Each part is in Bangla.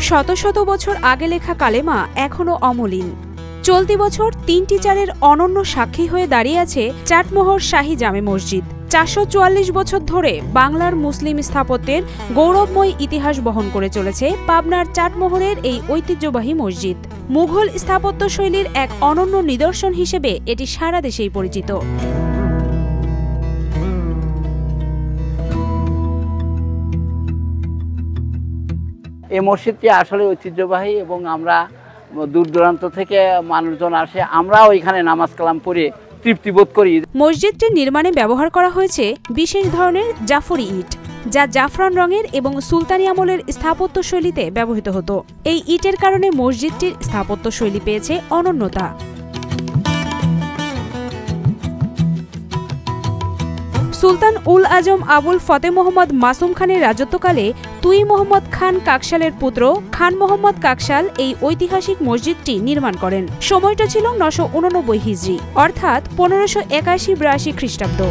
শত শত বছর আগে লেখা কালেমা এখনো অমলিন। চলতি বছর ৩টি চারের অনন্য সাক্ষী হয়ে দাঁড়িয়ে আছে চাটমোহর শাহী জামে মসজিদ। ৪৪৪ বছর ধরে বাংলার মুসলিম স্থাপত্যের গৌরবময় ইতিহাস বহন করে চলেছে পাবনার চাটমোহরের এই ঐতিহ্যবাহী মসজিদ। মুঘল স্থাপত্য শৈলীর এক অনন্য নিদর্শন হিসেবে এটি সারা দেশেই পরিচিত। এই মসজিদটি আসলে ঐতিহ্যবাহী এবং আমরা দূর দূরান্ত থেকে মানুষজন আসে, আমরাও এখানে নামাজ কালাম পড়ে তৃপ্তিবোধ করি। মসজিদটির নির্মাণে ব্যবহার করা হয়েছে বিশেষ ধরনের জাফরি ইট, যা জাফরান রঙের এবং সুলতানি আমলের স্থাপত্য শৈলীতে ব্যবহৃত হতো। এই ইটের কারণে মসজিদটির স্থাপত্য শৈলী পেয়েছে অনন্যতা। সুলতান উল আজম আবুল ফতে মোহাম্মদ মাসুম খানের রাজত্বকালে তুই মোহাম্মদ খান কাকশালের পুত্র খান মোহাম্মদ কাকশাল এই ঐতিহাসিক মসজিদটি নির্মাণ করেন। সময়টা ছিল ৯৮৯ হিজরি, অর্থাৎ ১৫৮১-৮২ খ্রিস্টাব্দ।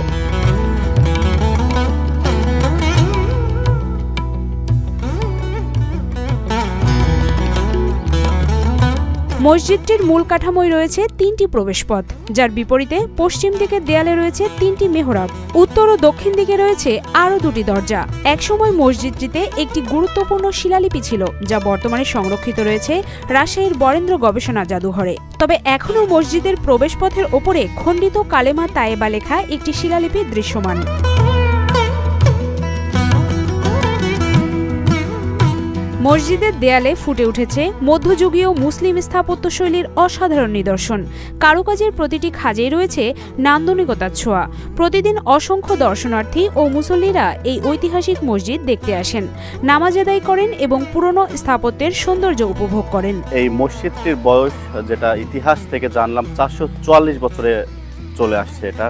মসজিদটির মূল কাঠামোয় রয়েছে ৩টি প্রবেশপথ, যার বিপরীতে পশ্চিম দিকের দেয়ালে রয়েছে ৩টি মেহরাব। উত্তর ও দক্ষিণ দিকে রয়েছে আরও ২টি দরজা। একসময় মসজিদটিতে একটি গুরুত্বপূর্ণ শিলালিপি ছিল, যা বর্তমানে সংরক্ষিত রয়েছে রাজশাহীর বরেন্দ্র গবেষণা জাদুঘরে। তবে এখনও মসজিদের প্রবেশপথের ওপরে খণ্ডিত কালেমা তায়েবা লেখা একটি শিলালিপি দৃশ্যমান। মসজিদের দেয়ালে ফুটে উঠেছে মধ্যযুগীয় মুসলিম স্থাপত্য শৈলীর অসাধারণ নিদর্শন। কারুকাজের প্রতিটি খাঁজেই রয়েছে নান্দনিকতার ছোঁয়া। প্রতিদিন অসংখ্য দর্শনার্থী ও মুসল্লিরা এই ঐতিহাসিক মসজিদ দেখতে আসেন, নামাজ আদায় করেন এবং পুরনো স্থাপত্যের সৌন্দর্য উপভোগ করেন। এই মসজিদটির বয়স, যেটা ইতিহাস থেকে জানলাম, ৪৪৪ বছরে চলে আসছে এটা।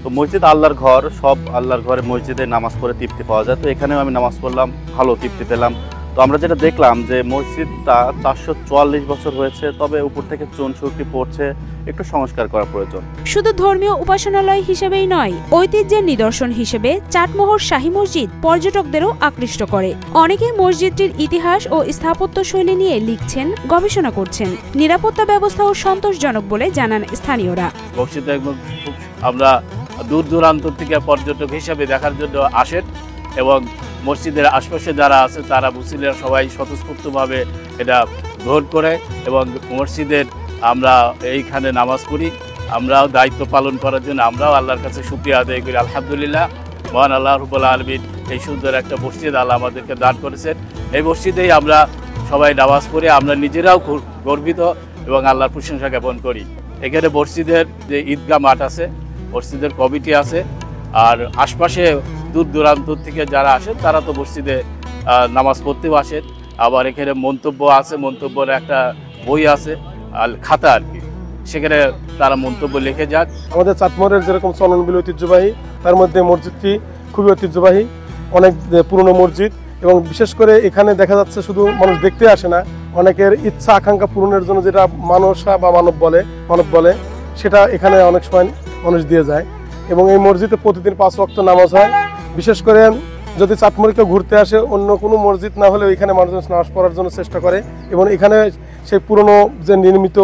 তো মসজিদ আল্লাহর ঘর, সব আল্লাহর ঘরে মসজিদে নামাজ পড়ে তৃপ্তি পাওয়া যায়। তো এখানেও আমি নামাজ পড়লাম, ভালো তৃপ্তি পেলাম। তো আমরা যেটা দেখলাম যে মসজিদটা ৪৪৪ বছর হয়েছে, তবে উপর থেকে চুনসুরকি পড়ছে, একটু সংস্কার করা প্রয়োজন। শুধু ধর্মীয় উপাসনালয় হিসেবেই নয়, ঐতিহ্যের নিদর্শন হিসেবে চাটমোহর শাহী মসজিদ পর্যটকদেরও আকৃষ্ট করে। অনেকেই মসজিদটির ইতিহাস ও স্থাপত্য শৈলী নিয়ে লিখছেন, গবেষণা করছেন। নিরাপত্তা ব্যবস্থাও সন্তোষজনক বলে জানান স্থানীয়রা। মসজিদে আমরা দূর দূরান্ত থেকে পর্যটক হিসেবে দেখার জন্য আসেন এবং মসজিদের আশপাশে যারা আছে তারা মুসলিমরা সবাই স্বতঃস্ফূর্তভাবে এটা গ্রহণ করে এবং মসজিদের আমরা এইখানে নামাজ পড়ি। আমরাও দায়িত্ব পালন করার জন্য আমরাও আল্লাহর কাছে শুকরিয়া আদায় করি। আলহামদুলিল্লাহ, মহান আল্লাহ রাব্বুল আলামিন এই সুন্দর একটা মসজিদ আল্লাহ আমাদেরকে দান করেছেন। এই মসজিদেই আমরা সবাই নামাজ পড়ে আমরা নিজেরাও গর্বিত এবং আল্লাহর প্রশংসা জ্ঞাপন করি। এখানে মসজিদের যে ঈদগাহ মাঠ আছে, মসজিদের কমিটি আছে, আর আশপাশে দূর দূরান্ত থেকে যারা আসেন তারা তো মসজিদে নামাজ পড়তেও আসেন। আবার এখানে মন্তব্য আছে, মন্তব্যের একটা বই আছে, খাতা আর কি, সেখানে তারা মন্তব্য লিখে যান। আমাদের চাটমোহরের যেরকম চলনবিল ঐতিহ্যবাহী, তার মধ্যে মসজিদটি খুবই ঐতিহ্যবাহী, অনেক পুরনো মসজিদ এবং বিশেষ করে এখানে দেখা যাচ্ছে শুধু মানুষ দেখতে আসে না, অনেকের ইচ্ছা আকাঙ্ক্ষা পূরণের জন্য যেটা মানসা বা মানব বলে সেটা এখানে অনেক সময় মানুষ দিয়ে যায়। এবং এই মসজিদে প্রতিদিন 5 ওয়াক্ত নামাজ হয়। বিশেষ করে যদি চাটমোহরকে ঘুরতে আসে, অন্য কোনো মসজিদ না হলেও এখানে মানুষজন নামাজ পড়ার জন্য চেষ্টা করে এবং এখানে সেই পুরনো যে নির্মিত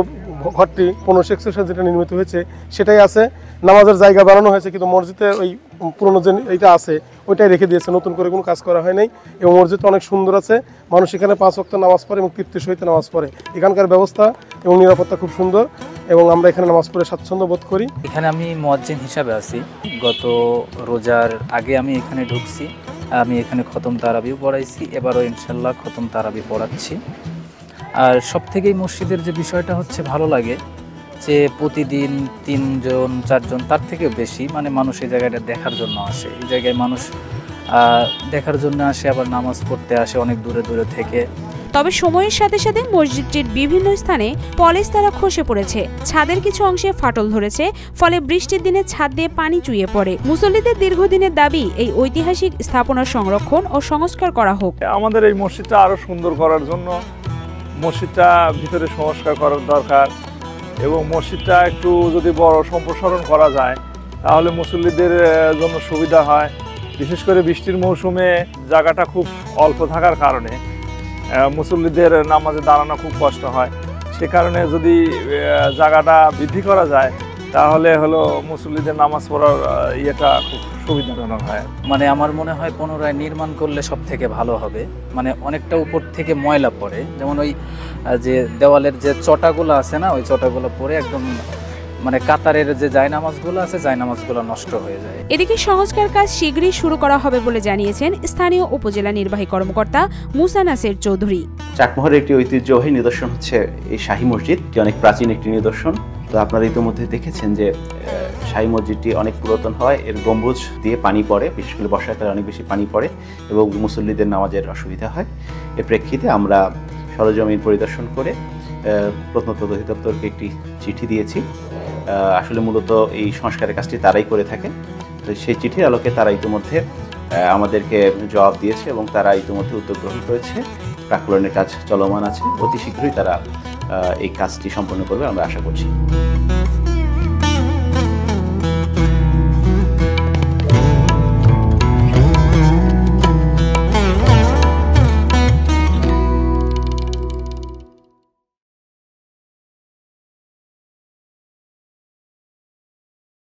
ঘরটি 1561 যেটা নির্মিত হয়েছে সেটাই আছে। নামাজের জায়গা বানানো হয়েছে, কিন্তু মসজিদে ওই পুরনো যে এইটা আছে ওইটাই রেখে দিয়েছে, নতুন করে কোনো কাজ করা হয় নাই। এবং মসজিদটা অনেক সুন্দর আছে, মানুষ এখানে 5 ওয়াক্ত নামাজ পড়ে এবং তৃপ্তির সহিত নামাজ পড়ে। এখানকার ব্যবস্থা এবং নিরাপত্তা খুব সুন্দর এবং আমরা এখানে নামাজ পড়ে স্বাচ্ছন্দ্য বোধ করি। এখানে আমি মুয়াজ্জিন হিসাবে আছি। গত রোজার আগে আমি এখানে ঢুকছি, আমি এখানে খতম তারাবিও পড়াইছি, এবারও ইনশাল্লাহ খতম তারাবি পড়াচ্ছি। আর সব থেকেই মসজিদের যে বিষয়টা হচ্ছে ভালো লাগে যে প্রতিদিন 3 জন 4 জন তার থেকে বেশি মানুষ এই জায়গাটা দেখার জন্য আসে। এই জায়গায় মানুষ দেখার জন্য আসে, আবার নামাজ পড়তে আসে অনেক দূরে দূরে থেকে। তবে সময়ের সাথে সাথে মসজিদটির বিভিন্ন স্থানে পলেস্তারা খসে পড়েছে, ছাদের কিছু অংশে ফাটল ধরেছে, ফলে বৃষ্টির দিনে ছাদ দিয়ে পানি চুইয়ে পড়ে। মুসল্লিদের দীর্ঘদিনের দাবি এই ঐতিহাসিক স্থাপনা সংরক্ষণ ও সংস্কার করা হোক। আমাদের এই মসজিদটা আরো সুন্দর করার জন্য মসজিদটা ভিতরে সংস্কার করার দরকার এবং মসজিদটা একটু যদি বড় সম্প্রসারণ করা যায় তাহলে মুসল্লিদের জন্য সুবিধা হয়। বিশেষ করে বৃষ্টির মৌসুমে জায়গাটা খুব অল্প থাকার কারণে মুসল্লিদের নামাজে দাঁড়ানো খুব কষ্ট হয়। সে কারণে যদি জায়গাটা বৃদ্ধি করা যায় তাহলে হলো মুসল্লিদের নামাজ পড়ার ইয়েটা খুব সুবিধাজনক হয়। মানে আমার মনে হয় পুনরায় নির্মাণ করলে সব থেকে ভালো হবে। মানে অনেকটা উপর থেকে ময়লা পড়ে, যেমন ওই যে দেওয়ালের যে চটাগুলো আছে না, ওই চটাগুলো পড়ে একদম মানে কাতারের যে জায়নামাজগুলো আছে জায়নামাজগুলো নষ্ট হয়ে যায়। এদিকে সংস্কার কাজ শীঘ্রই শুরু করা হবে বলে জানিয়েছেন স্থানীয় উপজেলা নির্বাহী কর্মকর্তা মুসা নাসির চৌধুরী। চাটমোহরের একটি ঐতিহ্যবাহী নিদর্শন হচ্ছে এই শাহী মসজিদ, যেটি অনেক প্রাচীন একটি নিদর্শন। তো আপনারা ইতিমধ্যে দেখেছেন যে শাহী মসজিদটি অনেক পুরাতন হয়, এর গম্বুজ দিয়ে পানি পড়ে, বিশেষ করে বর্ষাকালে অনেক বেশি পানি পড়ে এবং মুসল্লিদের নামাজের অসুবিধা হয়। এর প্রেক্ষিতে আমরা সরজমিন পরিদর্শন করে প্রত্নতত্ত্ব অধিদপ্তরকে একটি চিঠি দিয়েছি। আসলে মূলত এই সংস্কারের কাজটি তারাই করে থাকে। তো সেই চিঠির আলোকে তারা ইতিমধ্যে আমাদেরকে জবাব দিয়েছে এবং তারা ইতিমধ্যে উদ্যোগ গ্রহণ করেছে। প্রাক্কলনের কাজ চলমান আছে, অতি শীঘ্রই তারা এই কাজটি সম্পন্ন করবে আমরা আশা করছি।